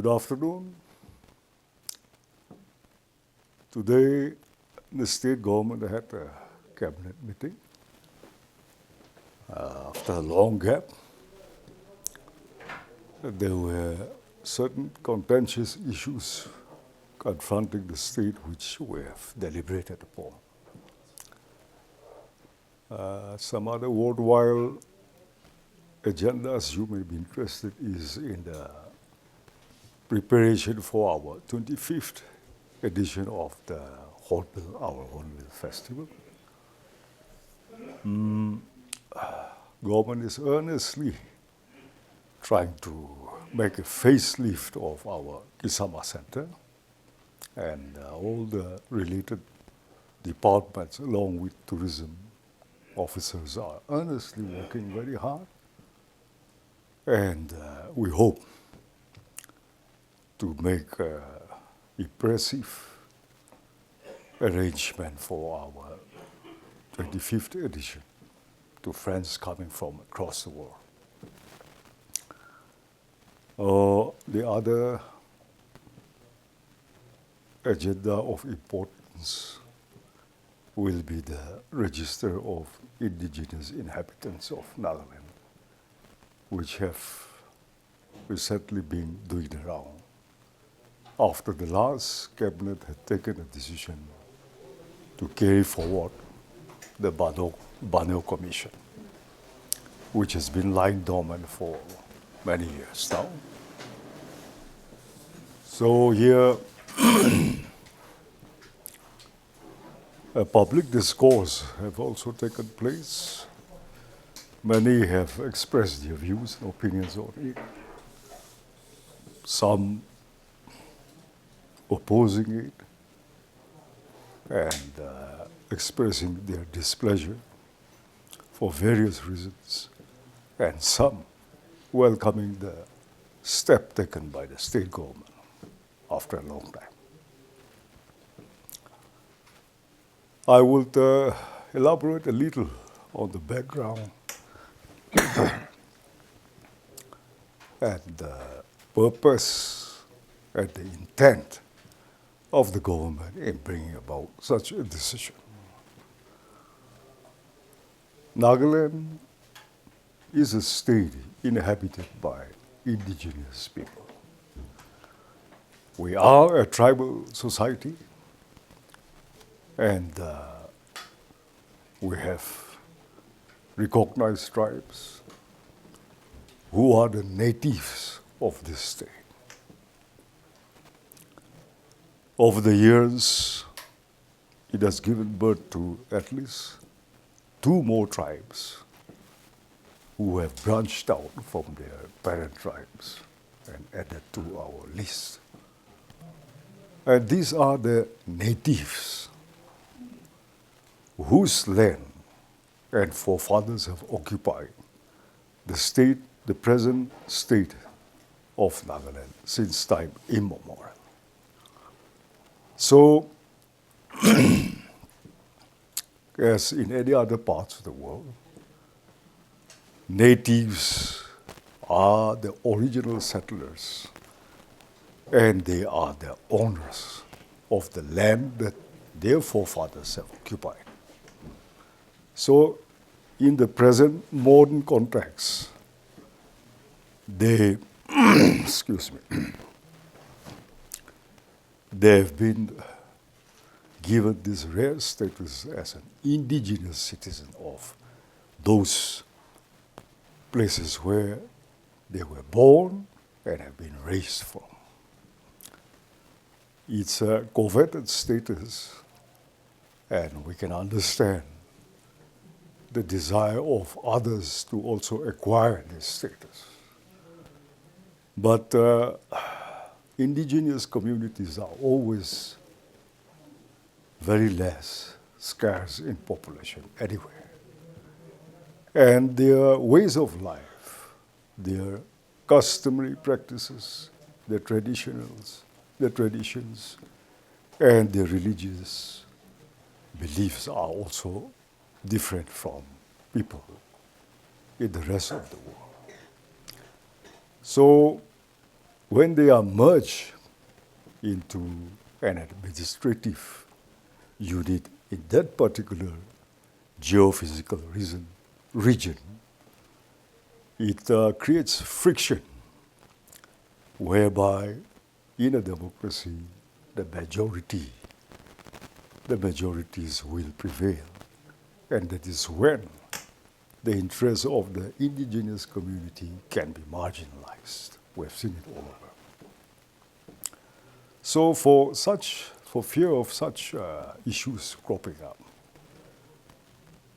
Good afternoon. Today, the state government had a cabinet meeting after a long gap. There were certain contentious issues confronting the state which we have deliberated upon. Some other worthwhile agendas you may be interested is in the preparation for our 25th edition of the Hornbill Festival. Government is earnestly trying to make a facelift of our Kisama Center, and all the related departments along with tourism officers are earnestly working very hard, and we hope to make impressive arrangement for our 25th edition to friends coming from across the world. The other agenda of importance will be the register of Indigenous inhabitants of Nagaland, which have recently been doing the round after the last cabinet had taken a decision to carry forward the Baneo Commission, which has been lying dormant for many years now. So here, a public discourse have also taken place. Many have expressed their views and opinions on it. Some opposing it and expressing their displeasure for various reasons, and some welcoming the step taken by the state government after a long time. I would elaborate a little on the background and the purpose and the intent of the government in bringing about such a decision. Nagaland is a state inhabited by indigenous people. We are a tribal society, and we have recognized tribes who are the natives of this state. Over the years, it has given birth to at least 2 more tribes who have branched out from their parent tribes and added to our list. And these are the natives whose land and forefathers have occupied the state, the present state of Nagaland since time immemorial. So, as in any other parts of the world, natives are the original settlers, and they are the owners of the land that their forefathers have occupied. So, in the present modern context, they, excuse me, they have been given this rare status as an indigenous citizen of those places where they were born and have been raised from. It's a coveted status, and we can understand the desire of others to also acquire this status. But indigenous communities are always very less scarce in population anywhere. And their ways of life, their customary practices, their traditions, and their religious beliefs are also different from people in the rest of the world. So when they are merged into an administrative unit in that particular geophysical region, it creates friction whereby in a democracy the majorities will prevail, and that is when the interests of the indigenous community can be marginalized. We have seen it all over. So for fear of such issues cropping up,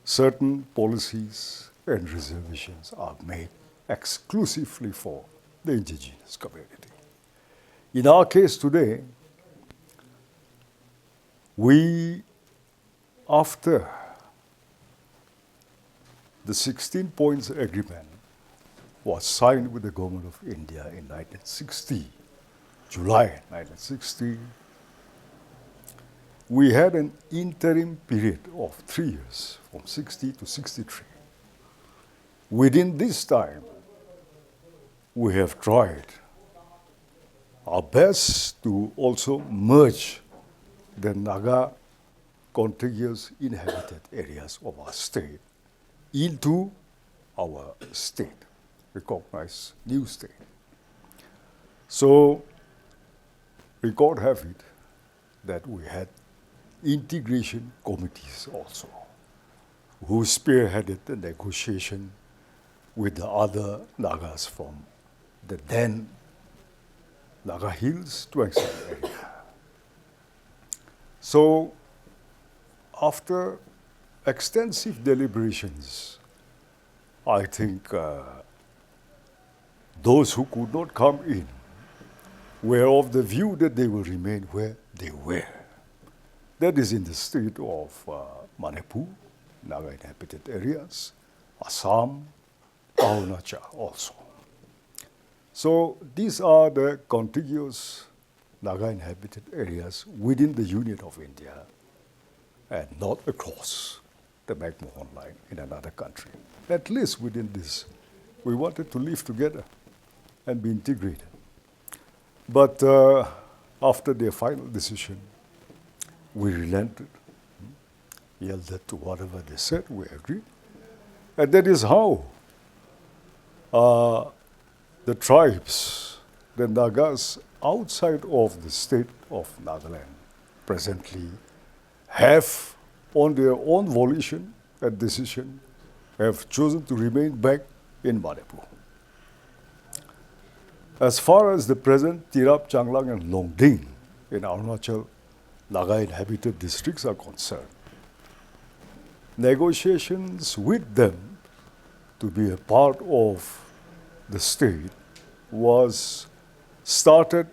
certain policies and reservations are made exclusively for the indigenous community. In our case today, after the 16 points agreement was signed with the government of India in 1960, July 1960, we had an interim period of 3 years, from 60 to 63. Within this time, we have tried our best to also merge the Naga contiguous inhabited areas of our state into our state, recognized new state. So, record have it that we had integration committees also, who spearheaded the negotiation with the other Nagas from the then Naga Hills to Angsana area. So, after extensive deliberations, I think those who could not come in were of the view that they will remain where they were. That is in the state of Manipur, Naga inhabited areas, Assam, Arunachal also. So these are the contiguous Naga inhabited areas within the Union of India and not across the McMahon line in another country. At least within this, we wanted to live together and be integrated. But after their final decision, we relented, yielded to whatever they said, we agreed. And that is how the tribes, the Nagas outside of the state of Nagaland presently have, on their own volition and decision, have chosen to remain back in Manipur. As far as the present Tirap, Changlang and Longding in Arunachal Naga inhabited districts are concerned, negotiations with them to be a part of the state was started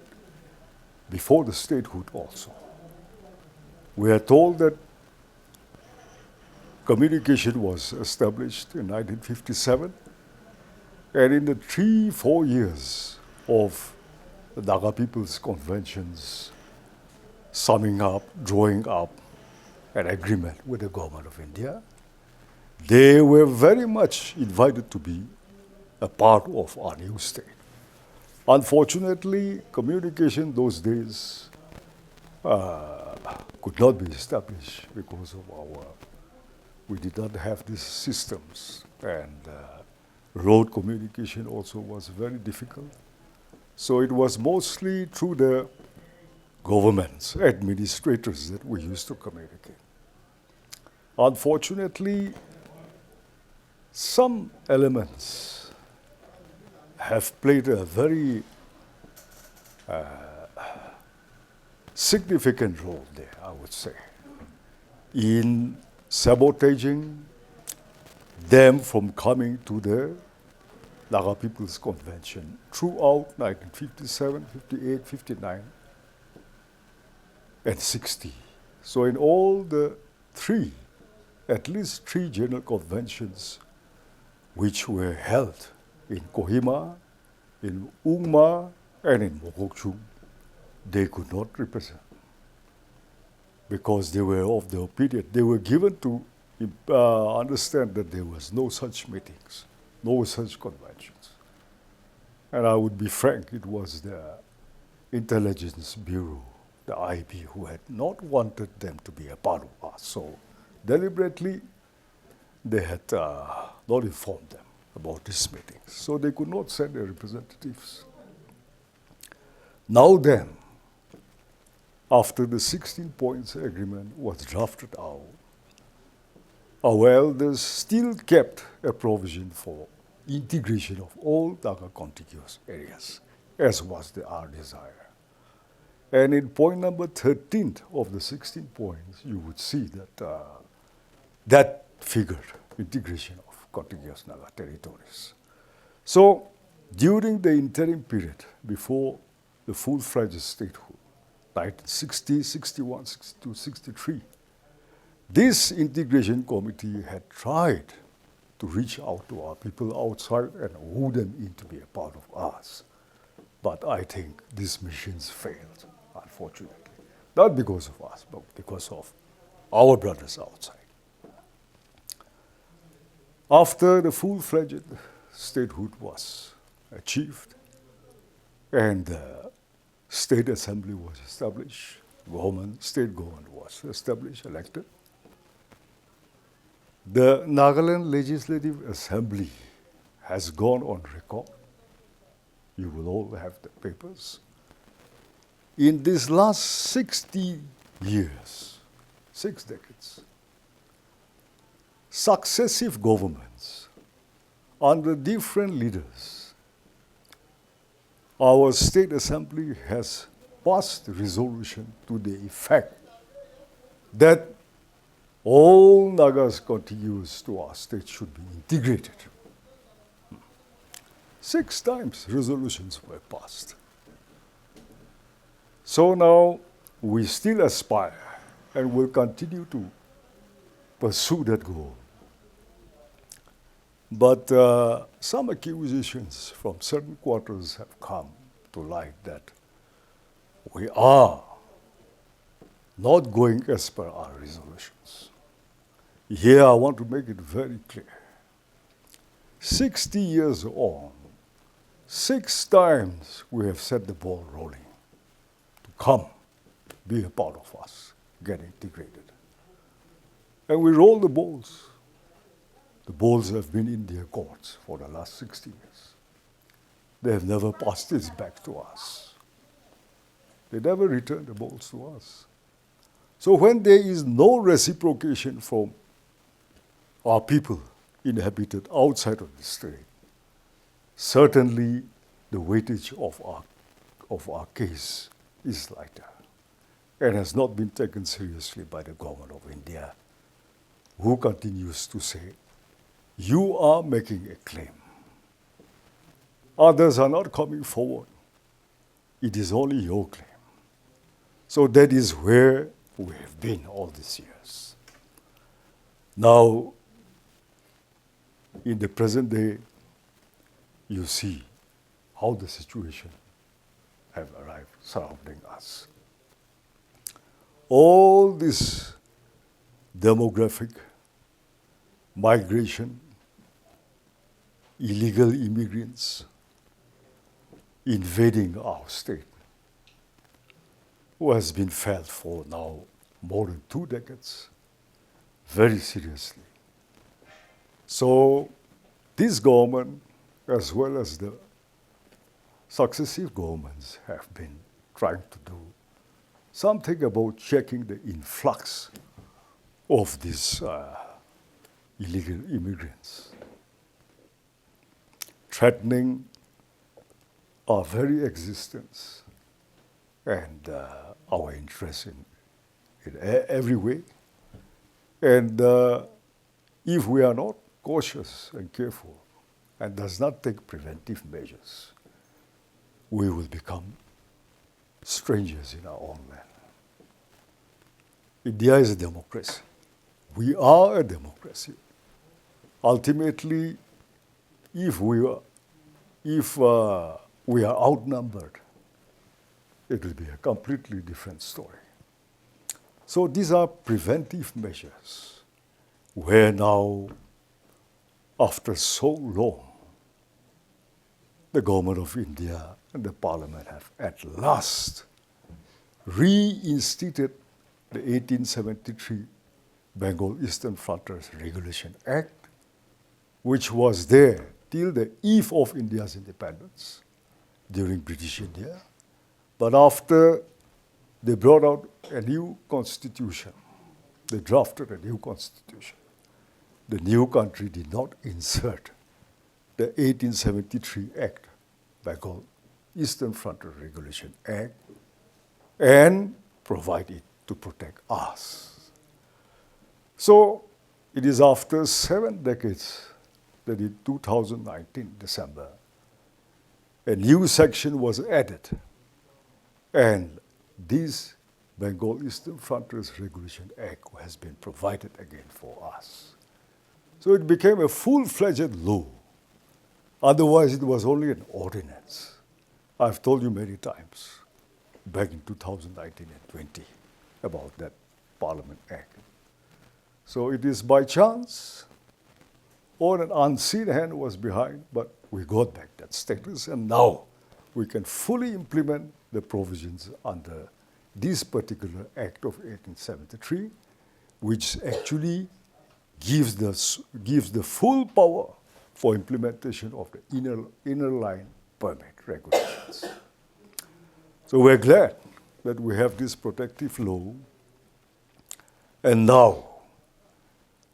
before the statehood also. We are told that communication was established in 1957, and in the 3-4 years of the Naga People's Conventions, summing up, drawing up an agreement with the government of India, they were very much invited to be a part of our new state. Unfortunately, communication those days could not be established because of we did not have these systems, and road communication also was very difficult. So it was mostly through the governments, administrators that we used to communicate. Unfortunately, some elements have played a very significant role there, I would say, in sabotaging them from coming to the Naga People's Convention throughout 1957, 58, 59, and 60. So in all the at least three general conventions which were held in Kohima, in Ungma, and in Mokokchung, they could not represent because they were of the opinion. They were given to understand that there was no such meetings, no such conventions. And I would be frank, it was the Intelligence Bureau, the IB, who had not wanted them to be a part of us. So deliberately, they had not informed them about these meetings. So they could not send their representatives. Now then, after the 16 points agreement was drafted out, our elders still kept a provision for integration of all Naga contiguous areas, as was our desire. And in point number 13 of the 16 points, you would see that that figured integration of contiguous Naga territories. So during the interim period before the full-fledged statehood, 1960, 61, 62, 63, this integration committee had tried to reach out to our people outside and woo them in to be a part of us. But I think these missions failed, unfortunately. Not because of us, but because of our brothers outside. After the full-fledged statehood was achieved and the state assembly was established, state government was established, elected, the Nagaland Legislative Assembly has gone on record. You will all have the papers. In these last 60 years, 6 decades, successive governments under different leaders, our state assembly has passed resolution to the effect that all Nagas contiguous to our state should be integrated. 6 times resolutions were passed. So now we still aspire and will continue to pursue that goal. But some accusations from certain quarters have come to light that we are not going as per our resolutions. Here I want to make it very clear. 60 years on, 6 times we have set the ball rolling to come, be a part of us, get integrated. And we roll the balls. The balls have been in their courts for the last 60 years. They have never passed this back to us. They never returned the balls to us. So when there is no reciprocation from our people inhabited outside of the state, certainly the weightage of our case is lighter and has not been taken seriously by the government of India, who continues to say, you are making a claim. Others are not coming forward. It is only your claim. So that is where we have been all these years. Now, in the present day, you see how the situation have arrived surrounding us. All this demographic migration, illegal immigrants invading our state, who has been felt for now more than 2 decades, very seriously. So this government, as well as the successive governments, have been trying to do something about checking the influx of these illegal immigrants, threatening our very existence and our interest in every way. And if we are not cautious and careful and does not take preventive measures, we will become strangers in our own land. India is a democracy. We are a democracy. Ultimately, if we are outnumbered, it will be a completely different story. So these are preventive measures where now, after so long, the government of India and the parliament have at last reinstated the 1873 Bengal Eastern Frontiers Regulation Act, which was there till the eve of India's independence during British India. But after they brought out a new constitution, they drafted a new constitution, the new country did not insert the 1873 Act, Bengal Eastern Frontier Regulation Act, and provide it to protect us. So it is after 7 decades that in 2019, December, a new section was added, and this Bengal Eastern Frontiers Regulation Act has been provided again for us. So it became a full-fledged law. Otherwise, it was only an ordinance. I've told you many times, back in 2019 and 20, about that Parliament Act. So it is by chance, or an unseen hand was behind, but we got back that status, and now we can fully implement the provisions under this particular Act of 1873, which actually gives the full power for implementation of the inner line permit regulations. So we're glad that we have this protective law. And now,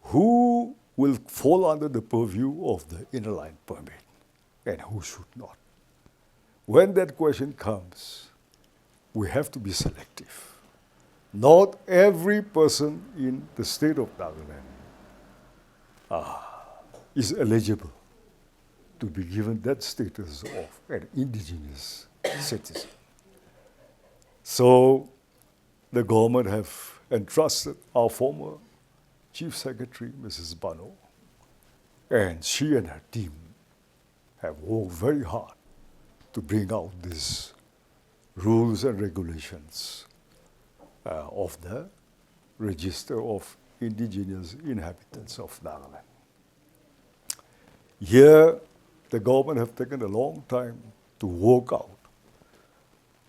who will fall under the purview of the inner line permit and who should not? When that question comes, we have to be selective. Not every person in the state of Nagaland is eligible to be given that status of an indigenous citizen. So the government have entrusted our former Chief Secretary, Mrs. Bano, and she and her team have worked very hard to bring out these rules and regulations of the Register of Indigenous Inhabitants of Nagaland. Here, the government have taken a long time to work out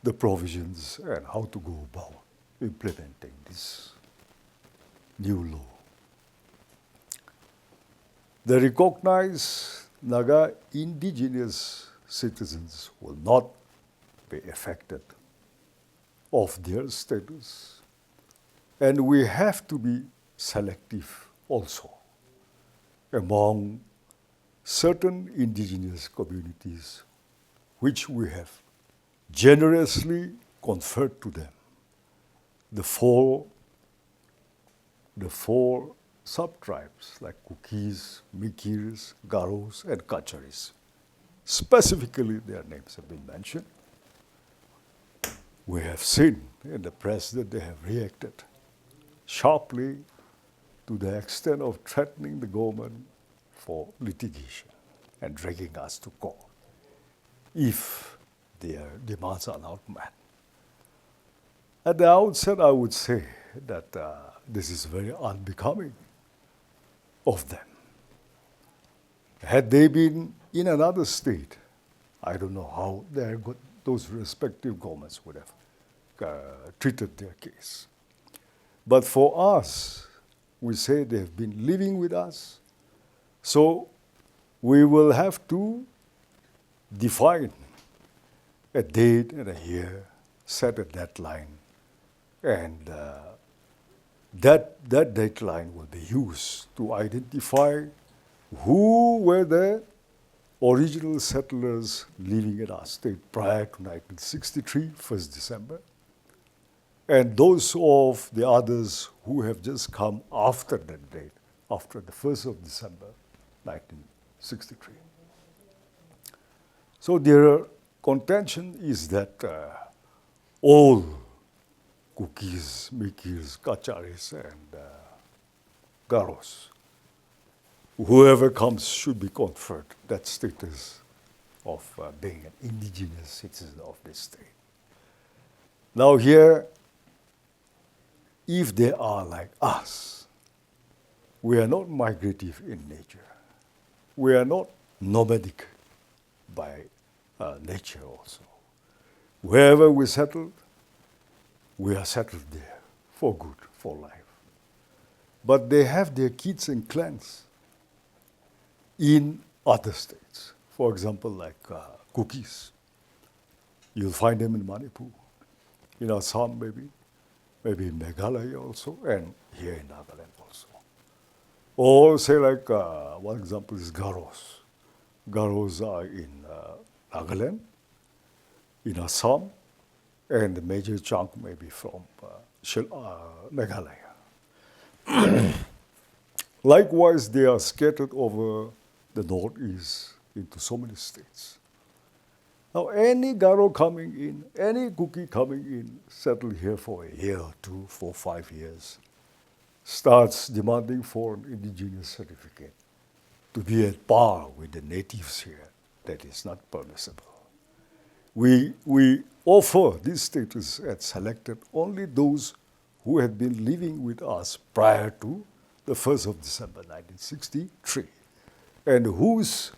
the provisions and how to go about implementing this new law. The recognized Naga indigenous citizens will not be affected of their status. And we have to be selective also among certain indigenous communities which we have generously conferred to them the four sub-tribes like Kukis, Mikirs, Garos, and Kacharis. Specifically, their names have been mentioned. We have seen in the press that they have reacted sharply to the extent of threatening the government for litigation and dragging us to court if their demands are not met. At the outset, I would say that this is very unbecoming of them. Had they been in another state, I don't know how those respective governments would have treated their case. But for us, we say they have been living with us, so we will have to define a date and a year, set a deadline, and that deadline will be used to identify who were the original settlers living in our state prior to 1963, 1st December, and those of the others who have just come after that date, after the 1st of December, 1963. So their contention is that all Kukis, Mikirs, Kacharis, and Garos, whoever comes should be conferred that status of being an indigenous citizen of this state. Now here, if they are like us, we are not migrative in nature. We are not nomadic by nature also. Wherever we settled, we are settled there for good, for life. But they have their kids and clans in other states. For example, like cookies. You'll find them in Manipur, in Assam maybe in Meghalaya also, and here in Nagaland also. Or say like, one example is Garos. Garos are in Nagaland, in Assam, and the major chunk maybe from Meghalaya. Likewise, they are scattered over the northeast into so many states. Now, any Garo coming in, any Kuki coming in, settled here for a year, 2, 4, 5 years, starts demanding for an indigenous certificate to be at par with the natives here. That is not permissible. We offer this status and selected only those who had been living with us prior to the 1st of December 1963, and whose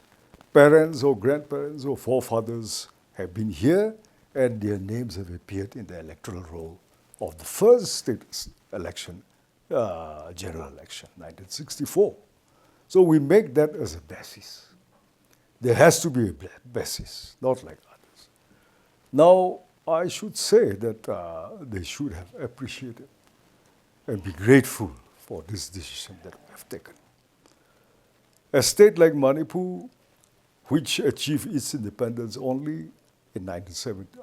parents or grandparents or forefathers have been here, and their names have appeared in the electoral roll of the first state election, general election, 1964. So we make that as a basis. There has to be a basis, not like others. Now, I should say that they should have appreciated and be grateful for this decision that we have taken. A state like Manipur, which achieved its independence only in 1970,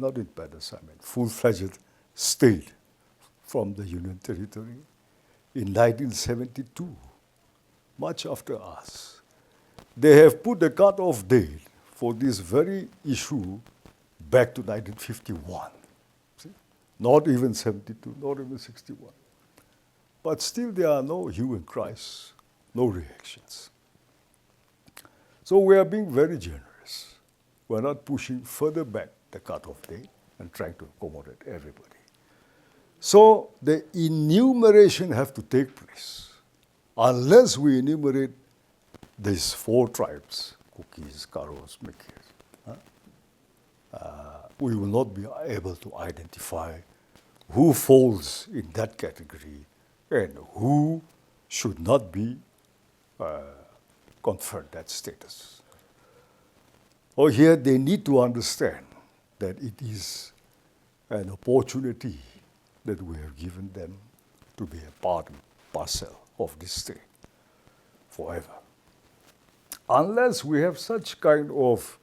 not independence, full-fledged state from the Union Territory in 1972, much after us. They have put the cut-off date for this very issue back to 1951. See? Not even 72, not even 61. But still there are no hue and cries, no reactions. So we are being very generous. We're not pushing further back the cut-off date and trying to accommodate everybody. So the enumeration have to take place. Unless we enumerate these 4 tribes, Kukis, Karos, Mikis, we will not be able to identify who falls in that category and who should not be conferred that status. Or here they need to understand that it is an opportunity that we have given them to be a part and parcel of this state forever. Unless we have such kind of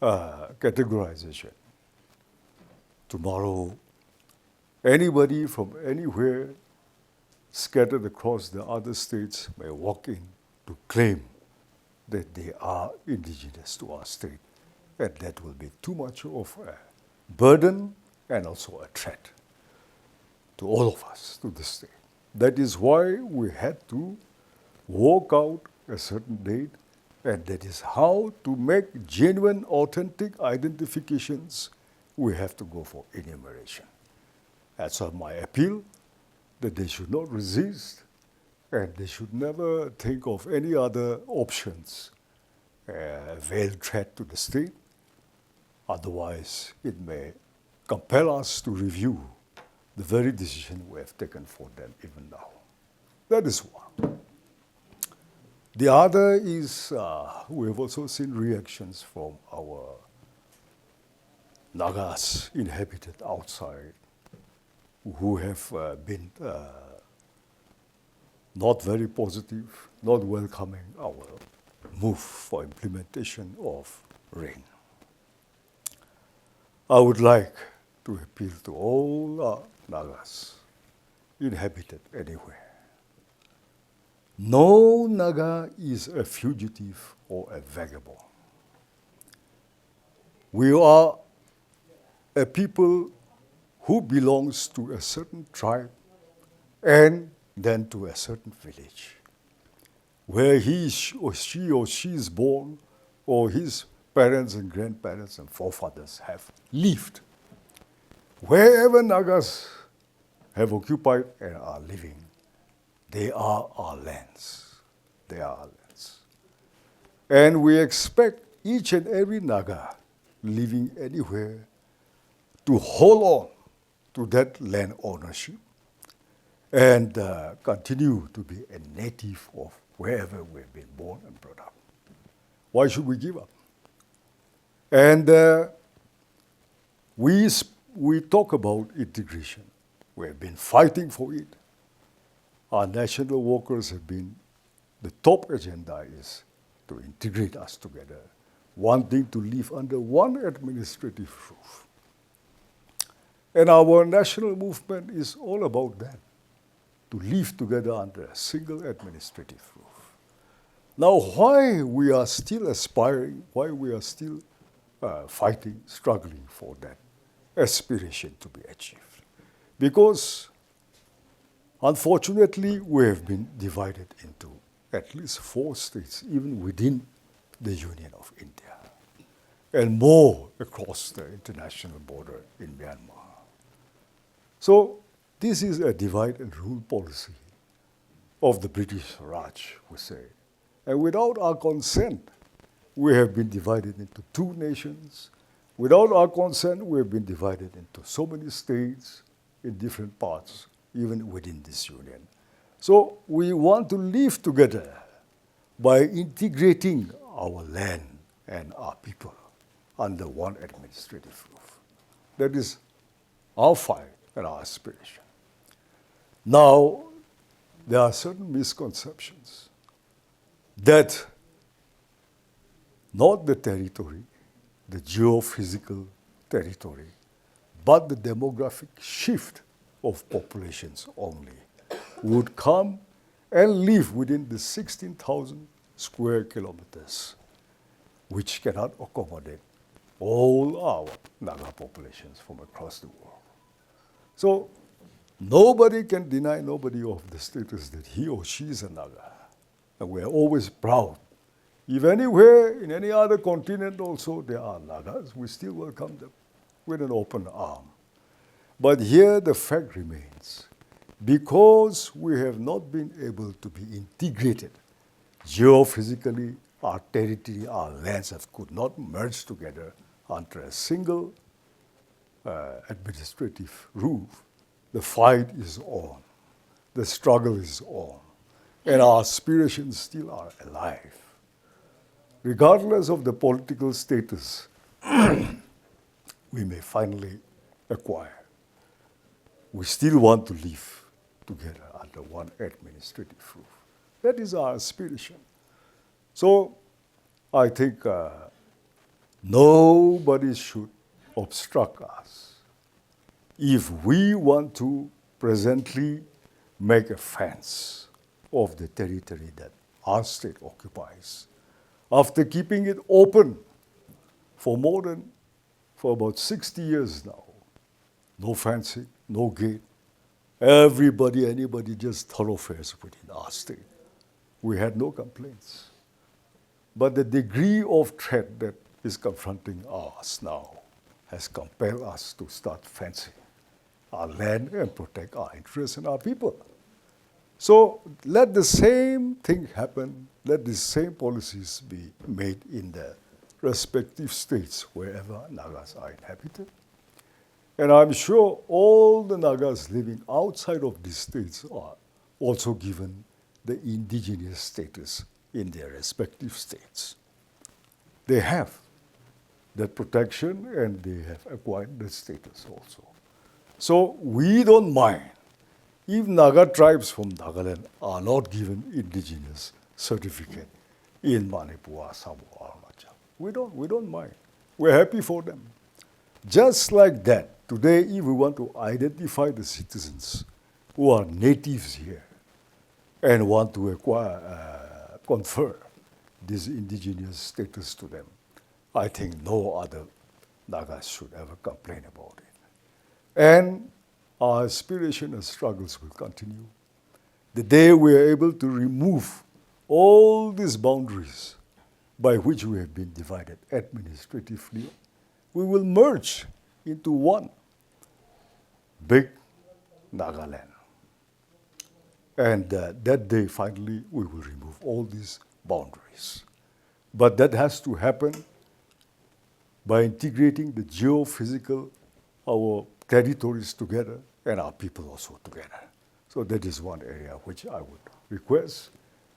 categorization, tomorrow anybody from anywhere scattered across the other states may walk in to claim that they are indigenous to our state, and that will be too much of a burden and also a threat to all of us, to the state. That is why we had to work out a certain date, and that is how to make genuine, authentic identifications. We have to go for enumeration. That's my appeal, that they should not resist, and they should never think of any other options, a veiled threat to the state. Otherwise, it may compel us to review the very decision we have taken for them even now. That is one. The other is, we have also seen reactions from our Nagas inhabited outside, who have been not very positive, not welcoming our move for implementation of RIIN. I would like to appeal to all Nagas inhabited anywhere. No Naga is a fugitive or a vagabond. We are a people who belongs to a certain tribe and then to a certain village, where he or she is born, or his parents and grandparents and forefathers have lived. Wherever Nagas have occupied and are living, they are our lands. They are our lands. And we expect each and every Naga living anywhere to hold on to that land ownership and continue to be a native of wherever we've been born and brought up. Why should we give up? And we talk about integration. We have been fighting for it. Our national workers have been, the top agenda is to integrate us together, wanting to live under one administrative roof. And our national movement is all about that, to live together under a single administrative roof. Now, why we are still aspiring, why we are still fighting, struggling for that aspiration to be achieved? Because, unfortunately, we have been divided into at least 4 states, even within the Union of India, and more across the international border in Myanmar. So, this is a divide and rule policy of the British Raj, we say. And without our consent, we have been divided into 2 nations. Without our consent, we have been divided into so many states in different parts, even within this union. So we want to live together by integrating our land and our people under one administrative roof. That is our fight and our aspiration. Now, there are certain misconceptions that not the territory, the geophysical territory, but the demographic shift of populations only would come and live within the 16,000 square kilometers, which cannot accommodate all our Naga populations from across the world. So nobody can deny nobody of the status that he or she is a Naga. And we're always proud. If anywhere, in any other continent also, there are Nagas, we still welcome them with an open arm. But here the fact remains, because we have not been able to be integrated geophysically, our territory, our lands could not merge together under a single administrative roof. The fight is on, the struggle is on, and our aspirations still are alive. Regardless of the political status we may finally acquire, we still want to live together under one administrative roof. That is our aspiration. So I think nobody should obstruct us. If we want to presently make a fence of the territory that our state occupies, after keeping it open for about 60 years now, no fencing, no gate, anybody just thoroughfares within our state. We had no complaints. But the degree of threat that is confronting us now has compelled us to start fencing our land and protect our interests and our people. So let the same thing happen, let the same policies be made in the respective states wherever Nagas are inhabited. And I'm sure all the Nagas living outside of these states are also given the indigenous status in their respective states. They have that protection and they have acquired that status also. So we don't mind if Naga tribes from Nagaland are not given indigenous certificate in Manipur, Samoa, Arunachal. We don't mind. We're happy for them. Just like that, today if we want to identify the citizens who are natives here and want to acquire, confer this indigenous status to them, I think no other Nagas should ever complain about it. And our aspiration and struggles will continue. The day we are able to remove all these boundaries by which we have been divided administratively, we will merge into one big Nagaland. And that day, finally, we will remove all these boundaries. But that has to happen by integrating the geophysical, our territories together and our people also together. So that is one area which I would request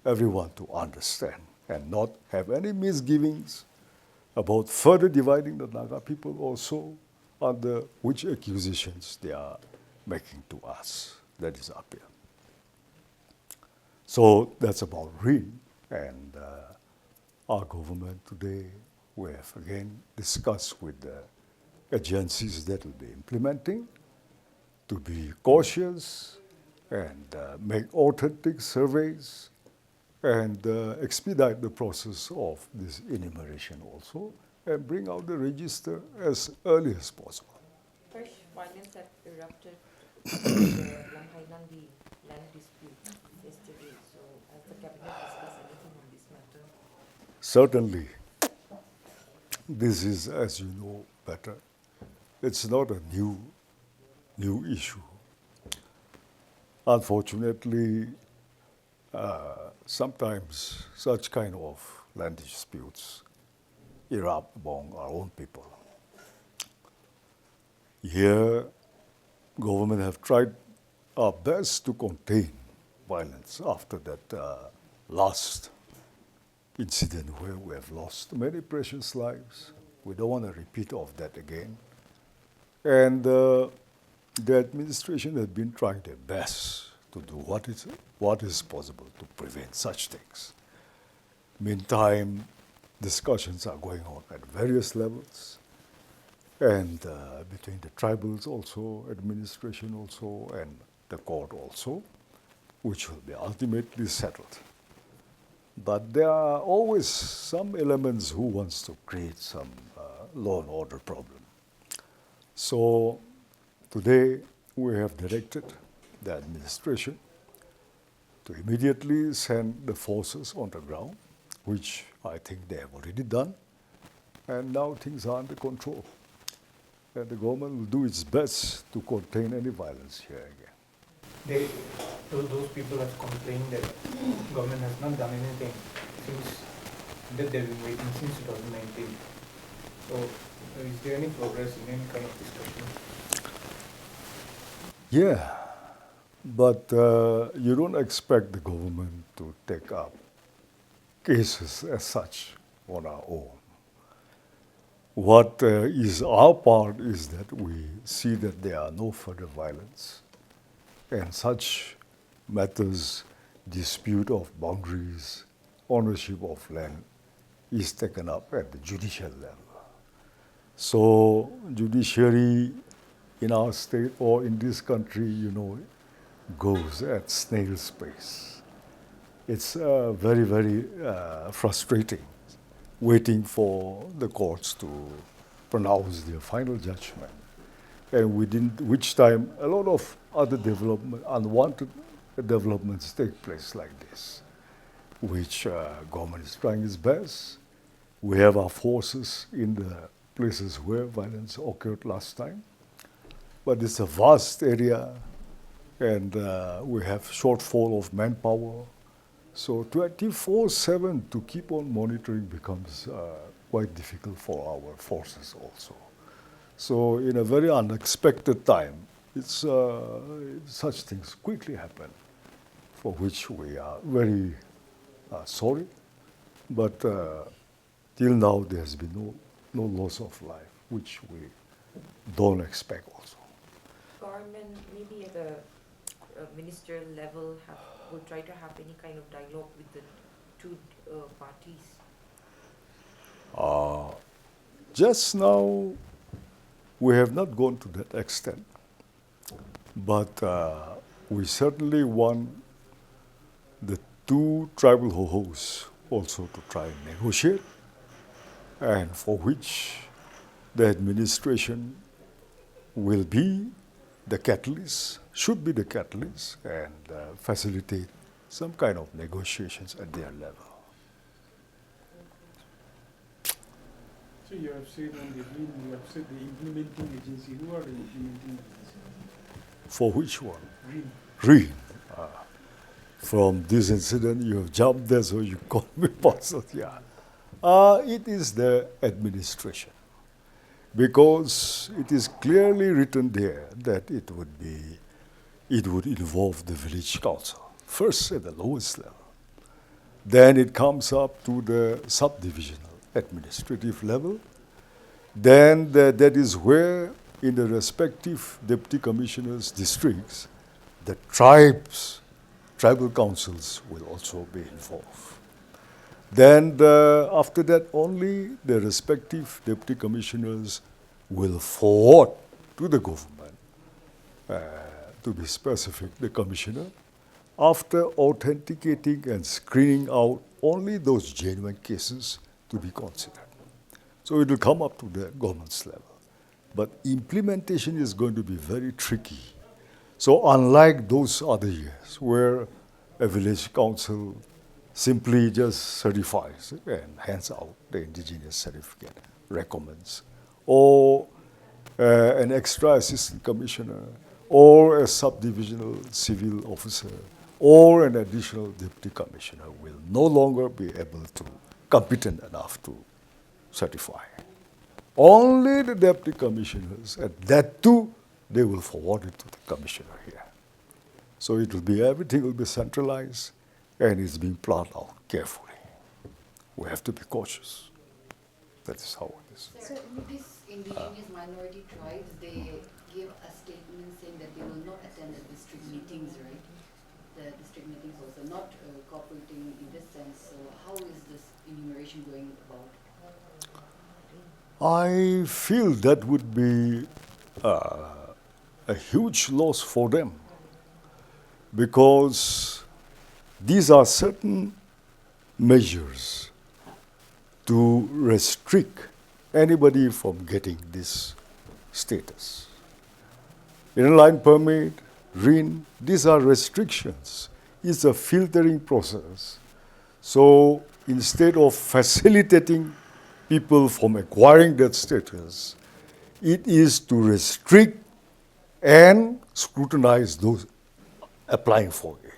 everyone to understand and not have any misgivings about further dividing the Naga people also under which accusations they are making to us. That is up here. So that's about RIIN, and our government today, we have again discussed with the agencies that will be implementing to be cautious and make authentic surveys and expedite the process of this enumeration also and bring out the register as early as possible. Fresh violence that erupted in the Lamhainan land dispute yesterday. So has the cabinet discussed anything on this matter? Certainly, this is, as you know better, it's not a new issue. Unfortunately, sometimes such kind of land disputes erupt among our own people. Here, government have tried our best to contain violence after that last incident where we have lost many precious lives. We don't want a repeat of that again. And the administration has been trying their best to do what is possible to prevent such things. Meantime, discussions are going on at various levels, and between the tribals also, administration also, and the court also, which will be ultimately settled. But there are always some elements who wants to create some law and order problem. So today we have directed the administration to immediately send the forces on the ground, which I think they have already done, and now things are under control. And the government will do its best to contain any violence here again. Those people have complained that government has not done anything since that they've been waiting since 2019. So is there any progress in any kind of discussion? Yeah, but you don't expect the government to take up cases as such on our own. What is our part is that we see that there are no further violence, and such matters, dispute of boundaries, ownership of land, is taken up at the judicial level. So judiciary in our state or in this country, you know, goes at snail's pace. It's very, very frustrating, waiting for the courts to pronounce their final judgment. And within which time a lot of other unwanted developments take place like this, which government is trying its best. We have our forces in the places where violence occurred last time, but it's a vast area, and we have shortfall of manpower. So 24/7 to keep on monitoring becomes quite difficult for our forces also. So in a very unexpected time, such things quickly happen, for which we are very sorry. But till now, there has been no loss of life, which we don't expect also. Government, maybe at the ministerial level, would try to have any kind of dialogue with the two parties? Just now, we have not gone to that extent, but we certainly want the two tribal hohos also to try and negotiate, and for which the administration will be the catalyst, should be the catalyst, and facilitate some kind of negotiations at their level. So you have said on the RIIN, you have said the implementing agency. Who are the implementing agency? For which one? RIIN. RIIN. From this incident, you have jumped there, so you call me puzzled. Yeah. It is the administration. because it is clearly written there that it would involve the village council, first at the lowest level. Then it comes up to the subdivisional administrative level. Then that is where, in the respective deputy commissioners' districts, the tribal councils will also be involved. Then after that only the respective deputy commissioners will forward to the government, to be specific, the commissioner, after authenticating and screening out only those genuine cases to be considered. So it will come up to the government's level. But implementation is going to be very tricky. So unlike those other years where a village council simply just certifies and hands out the indigenous certificate, recommends, or an extra assistant commissioner, or a subdivisional civil officer, or an additional deputy commissioner will no longer be able to, competent enough to certify. Only the deputy commissioners, and that too, they will forward it to the commissioner here. So it will be, everything will be centralized, and it's being planned out carefully. We have to be cautious. That is how it is. So with these indigenous minority tribes, they give a statement saying that they will not attend the district meetings, right? The district meetings also not cooperating in this sense. So how is this enumeration going about? I feel that would be a huge loss for them, because these are certain measures to restrict anybody from getting this status. Inline permit, RIIN, these are restrictions. It's a filtering process. So instead of facilitating people from acquiring that status, it is to restrict and scrutinize those applying for it.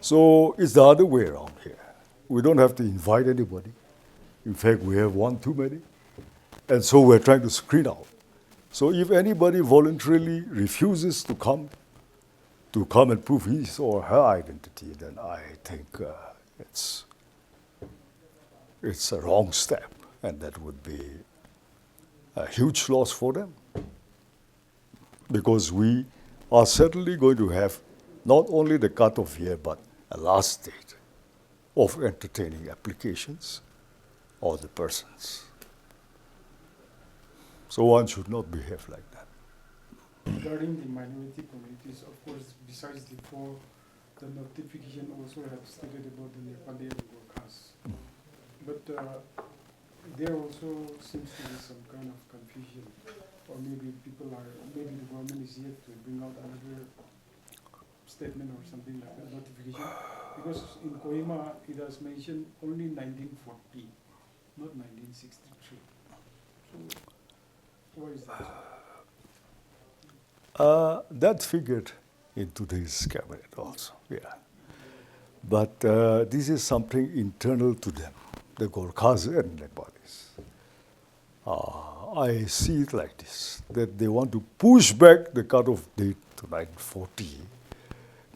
So it's the other way around here. We don't have to invite anybody. In fact, we have one too many. And so we're trying to screen out. So if anybody voluntarily refuses to come and prove his or her identity, then I think it's a wrong step, and that would be a huge loss for them. Because we are certainly going to have not only the cutoff year, but a last date of entertaining applications or the persons. So one should not behave like that. Regarding the minority communities, of course, besides the four, the notification also have stated about the Nepali and Gorkhas. But there also seems to be some kind of confusion, or maybe maybe the government is yet to bring out another statement or something like that, notification. Because in Kohima, it has mentioned only 1940, not 1963. So, why is that? That figured in today's cabinet also, yeah. But this is something internal to them, the Gorkhas and Nepalis. I see it like this, that they want to push back the cutoff date to 1940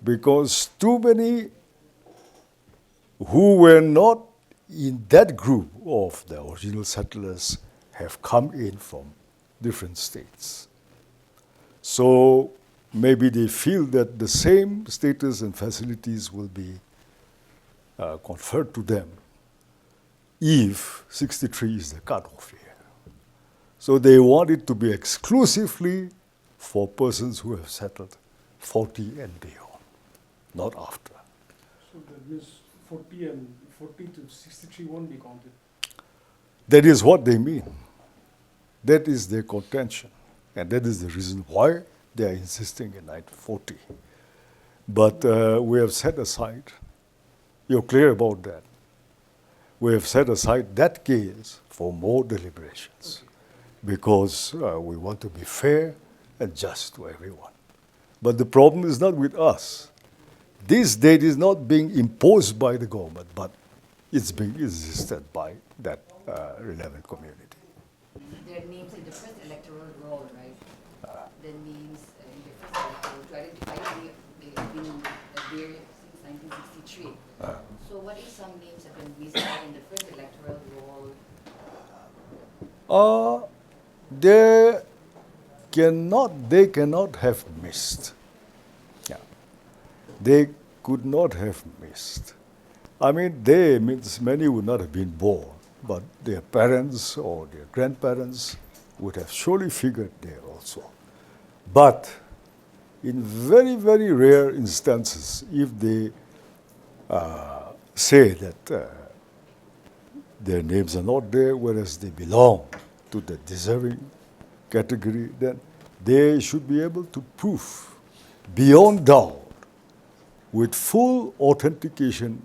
because too many who were not in that group of the original settlers have come in from different states. So maybe they feel that the same status and facilities will be conferred to them if 63 is the cutoff year. So they want it to be exclusively for persons who have settled 40 and beyond, not after. So that means 40 to 63 won't be counted. That is what they mean. That is their contention. And that is the reason why they are insisting in 1940. But we have set aside, you're clear about that, we have set aside that case for more deliberations because we want to be fair and just to everyone. But the problem is not with us. This date is not being imposed by the government, but it's being insisted by that relevant community. their names in the first electoral roll, right? Their names in the first electoral roll to identify they have been there since 1963. So what if some names have been missed out in the first electoral roll? They cannot have missed. Yeah. They could not have missed. I mean, they means many would not have been born, but their parents or their grandparents would have surely figured there also. But in very, very rare instances, if they say that their names are not there, whereas they belong to the deserving category, then they should be able to prove beyond doubt with full authentication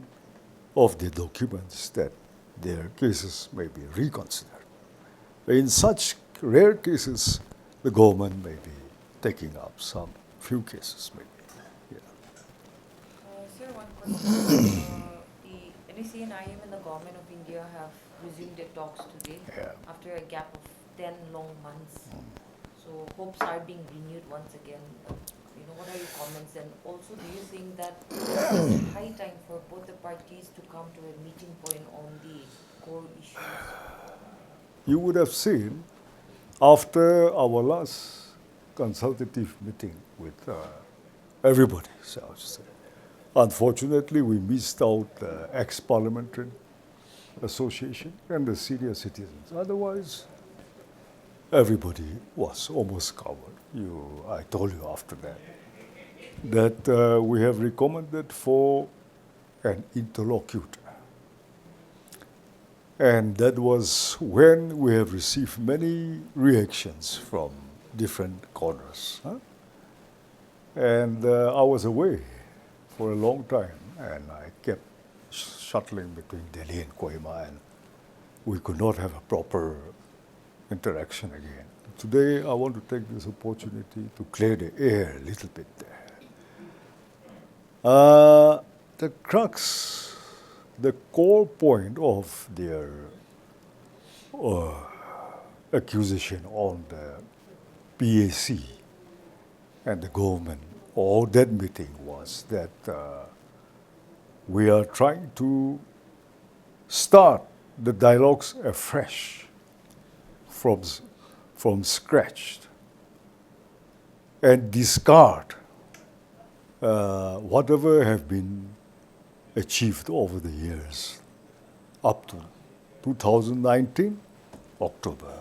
of the documents that their cases may be reconsidered. In such rare cases, the government may be taking up some few cases maybe. Yeah. Sir, one question. The RIIIN and the Government of India have resumed their talks today Yeah. after a gap of 10 long months. So hopes are being renewed once again. What are your comments? And also, do you think that it's high time for both the parties to come to a meeting point on the core issues? You would have seen after our last consultative meeting with everybody, so I would say. Unfortunately, we missed out the ex-parliamentary association and the senior citizens. Otherwise, everybody was almost covered. I told you after that we have recommended for an interlocutor. And that was when we have received many reactions from different corners. And I was away for a long time, and I kept shuttling between Delhi and Kohima, and we could not have a proper interaction again. Today, I want to take this opportunity to clear the air a little bit there. The crux, the core point of their accusation on the PAC and the government, or that meeting, was that we are trying to start the dialogues afresh from scratch and discard whatever have been achieved over the years up to 2019 October,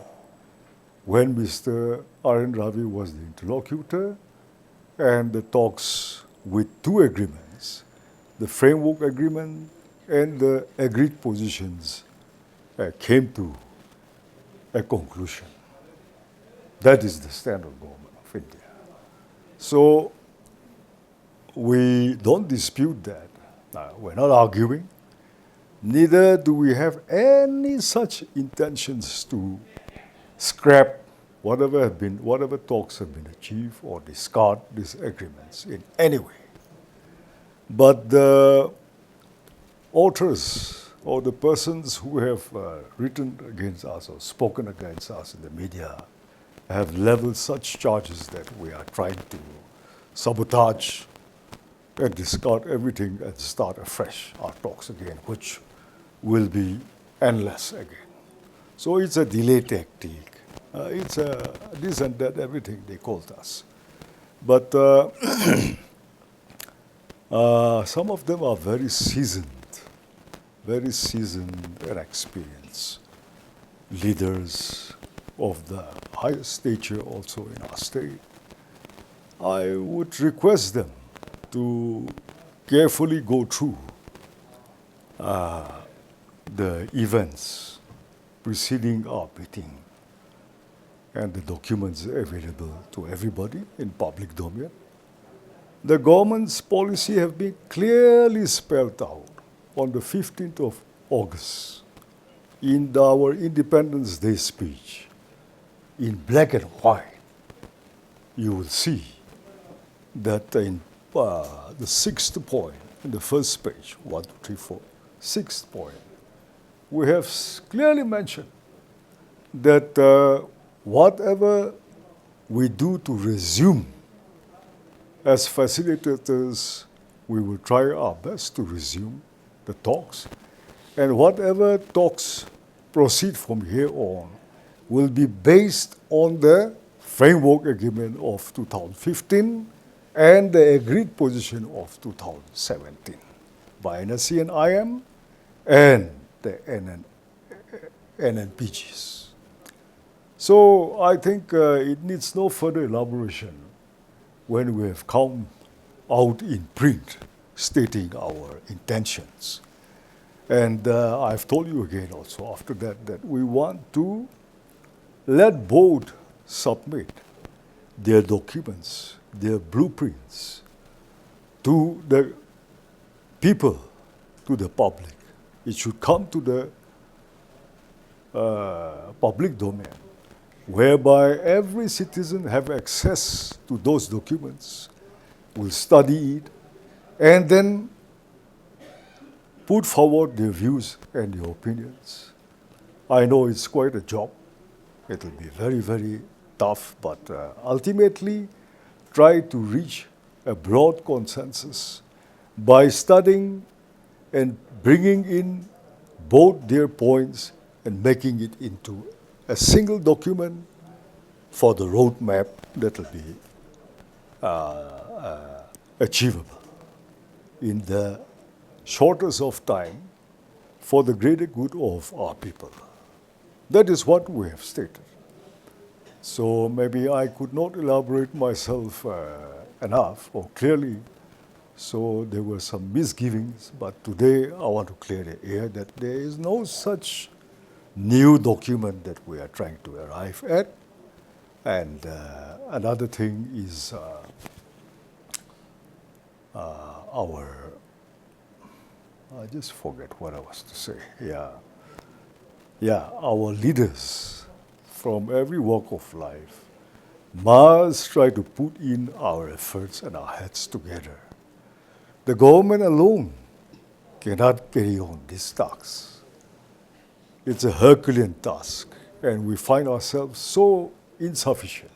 when Mr. R.N. Ravi was the interlocutor, and the talks with two agreements, the framework agreement and the agreed positions, came to a conclusion. That is the stand of government of India. So we don't dispute that. We're not arguing. Neither do we have any such intentions to scrap whatever talks have been achieved or discard these agreements in any way. But the authors or the persons who have written against us or spoken against us in the media have leveled such charges that we are trying to sabotage and discard everything and start afresh our talks again, which will be endless again. So it's a delay tactic. It's a this and that, everything they called us. But some of them are very seasoned and experienced leaders of the highest stature also in our state. I would request them to carefully go through the events preceding our meeting and the documents available to everybody in public domain. The government's policy have been clearly spelled out on the 15th of August in our Independence Day speech. In black and white, you will see that in the sixth point, in the first page, 1, 2, 3, 4, sixth point, we have clearly mentioned that whatever we do to resume as facilitators, we will try our best to resume the talks. And whatever talks proceed from here on will be based on the framework agreement of 2015 and the agreed position of 2017 by NSC and IM and the NNPGs. So I think it needs no further elaboration when we have come out in print stating our intentions. And I've told you again also after that we want to let both submit their documents, their blueprints to the people, to the public. It should come to the public domain, whereby every citizen have access to those documents, will study it, and then put forward their views and their opinions. I know it's quite a job. It will be very, very tough, but ultimately try to reach a broad consensus by studying and bringing in both their points and making it into a single document for the roadmap that will be achievable in the shortest of time for the greater good of our people. That is what we have stated. So maybe I could not elaborate myself enough or clearly, so there were some misgivings, but today I want to clear the air that there is no such new document that we are trying to arrive at. And another thing is I just forget what I was to say. Our leaders from every walk of life must try to put in our efforts and our heads together. The government alone cannot carry on this task. It's a Herculean task, and we find ourselves so insufficient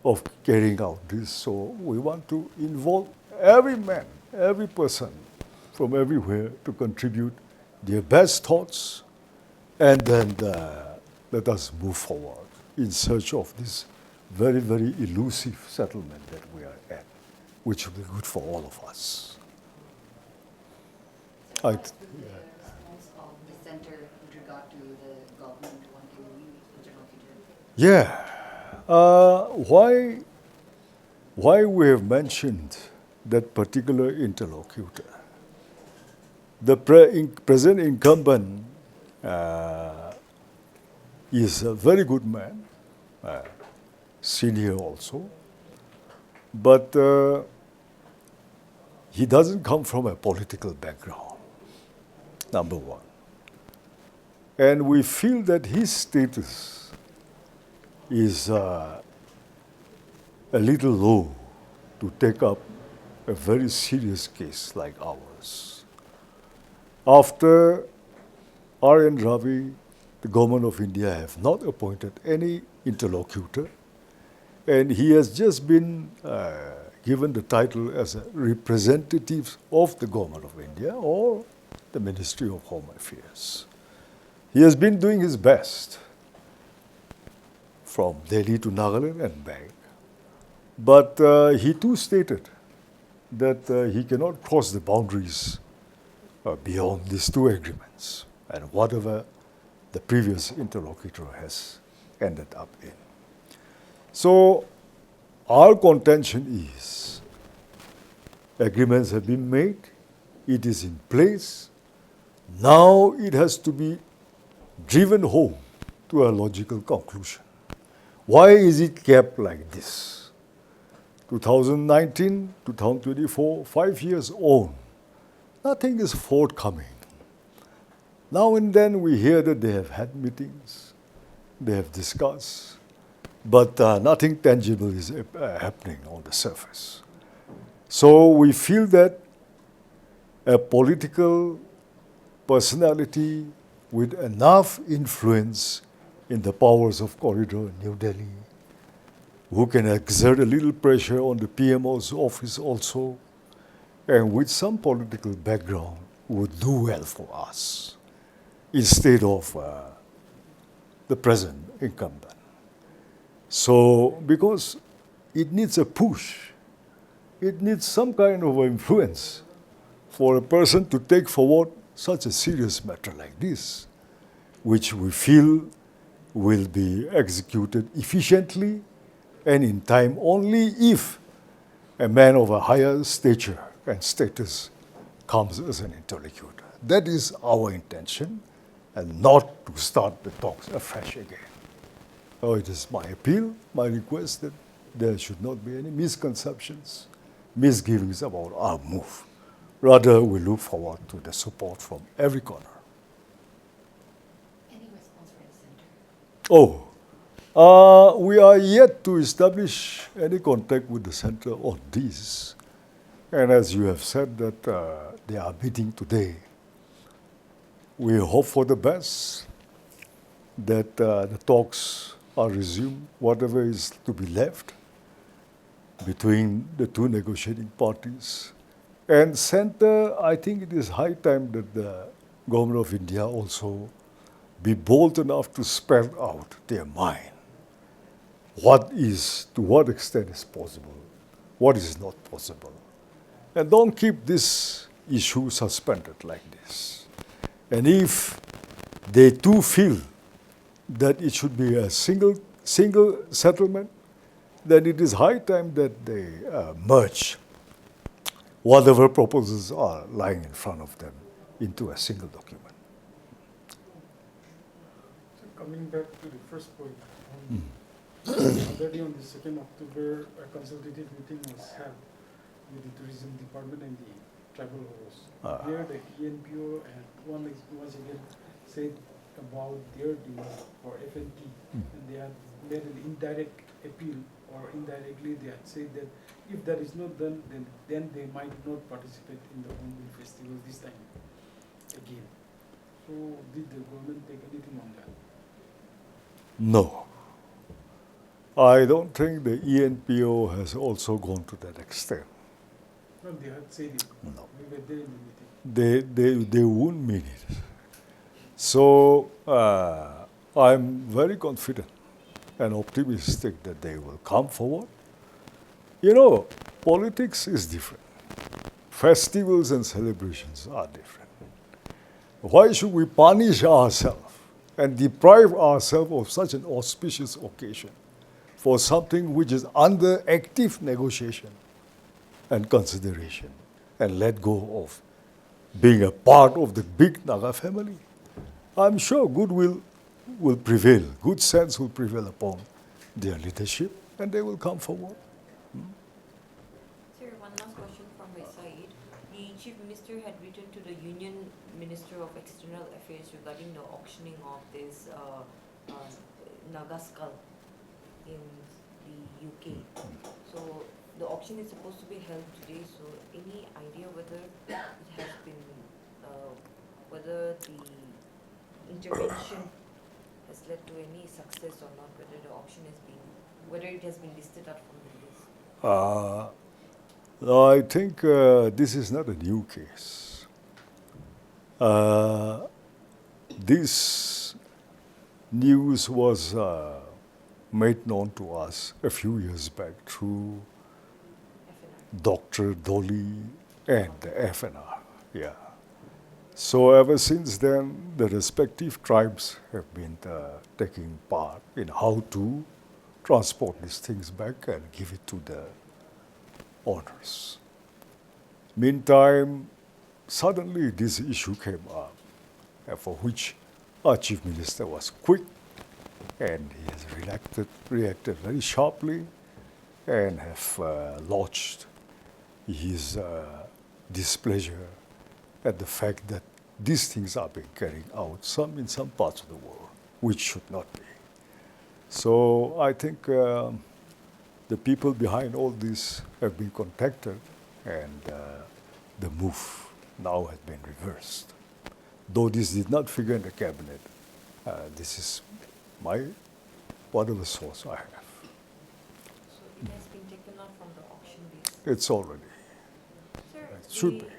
of carrying out this. So we want to involve every man, every person from everywhere to contribute their best thoughts, and then let us move forward in search of this very, very elusive settlement that we are at, which will be good for all of us. What's the response of the center with regard to the government wanting to interlocutor? Why we have mentioned that particular interlocutor? The present incumbent is a very good man, senior also, but he doesn't come from a political background, number one. And we feel that his status is a little low to take up a very serious case like ours. After R.N. Ravi, the government of India have not appointed any interlocutor, and he has just been given the title as a representative of the government of India or the Ministry of Home Affairs. He has been doing his best from Delhi to Nagaland and back, but he too stated that he cannot cross the boundaries beyond these two agreements and whatever the previous interlocutor has ended up in. So our contention is agreements have been made, it is in place, now it has to be driven home to a logical conclusion. Why is it kept like this? 2019, 2024, 5 years on, nothing is forthcoming. Now and then we hear that they have had meetings, they have discussed, but nothing tangible is happening on the surface. So we feel that a political personality with enough influence in the powers of corridor in New Delhi, who can exert a little pressure on the PMO's office also, and with some political background would do well for us instead of the present incumbent. So, because it needs a push, it needs some kind of influence for a person to take forward such a serious matter like this, which we feel will be executed efficiently and in time only if a man of a higher stature and status comes as an interlocutor. That is our intention, and not to start the talks afresh again. So it is my appeal, my request that there should not be any misconceptions, misgivings about our move. Rather, we look forward to the support from every corner. Any response from the center? We are yet to establish any contact with the center on this. And as you have said that they are meeting today, we hope for the best, that the talks are resumed, whatever is to be left between the two negotiating parties. And center, I think it is high time that the government of India also be bold enough to spell out their mind. What is, to what extent is possible, what is not possible. And don't keep this issue suspended like this. And if they too feel that it should be a single settlement, then it is high time that they merge whatever proposals are lying in front of them into a single document. So coming back to the first point, already on the 2nd October, a consultative meeting was held with the tourism department and the tribal host. There the ENPO and once again said about their demand for FNT, and they had made an indirect appeal, or indirectly they had said that if that is not done, then they might not participate in the Hornbill Festival this time again. So did the government take anything on that? No. I don't think the ENPO has also gone to that extent. No, they had said it. No. We were there in the meeting. They won't mean it. So I'm very confident and optimistic that they will come forward. You know, politics is different. Festivals and celebrations are different. Why should we punish ourselves and deprive ourselves of such an auspicious occasion for something which is under active negotiation and consideration, and let go of being a part of the big Naga family? I'm sure goodwill will prevail, good sense will prevail upon their leadership, and they will come forward. Sir, one last question from my side. The Chief Minister had written to the Union Minister of External Affairs regarding the auctioning of this Naga skull in the UK. So the auction is supposed to be held today. So any idea whether it has been, whether the intervention has led to any success or not? Whether the auction has been, whether it has been listed out from the list? I think this is not a new case. This news was made known to us a few years back through FNR. Dr. Dolly and the FNR. Yeah. So ever since then, the respective tribes have been taking part in how to transport these things back and give it to the owners. Meantime, suddenly this issue came up, for which our Chief Minister was quick, and he has reacted very sharply, and have lodged his displeasure at the fact that these things are being carried out in some parts of the world, which should not be. So I think the people behind all this have been contacted, and the move now has been reversed. Though this did not figure in the cabinet, this is my whatever source I have. So it has been taken out from the auction list. It's already, Sir, it should the- be.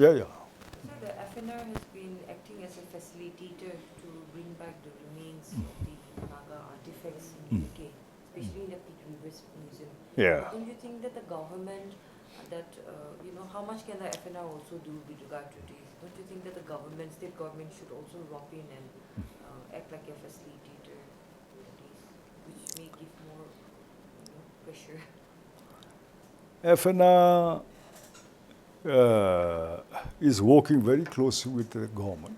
Yeah, yeah. Sir, the FNR has been acting as a facilitator to bring back the remains of the Naga artifacts in the UK, especially in the Peak Rivers Museum. Yeah. Don't you think that the government, how much can the FNR also do with regard to this? Don't you think that the government, state government, should also rock in and act like a facilitator to this, which may give more, pressure? FNR is working very closely with the government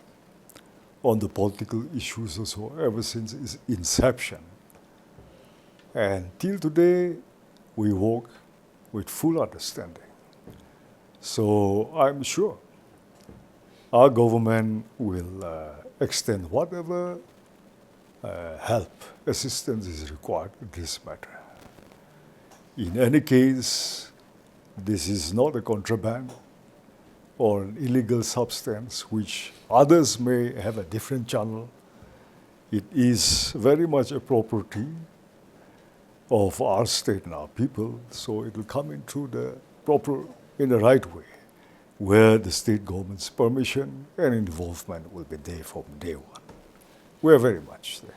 on the political issues also ever since its inception. And till today, we work with full understanding. So I'm sure our government will extend whatever help, assistance is required in this matter. In any case, this is not a contraband or an illegal substance which others may have a different channel. It is very much a property of our state and our people, so it will come into the in the right way, where the state government's permission and involvement will be there from day one. We are very much there.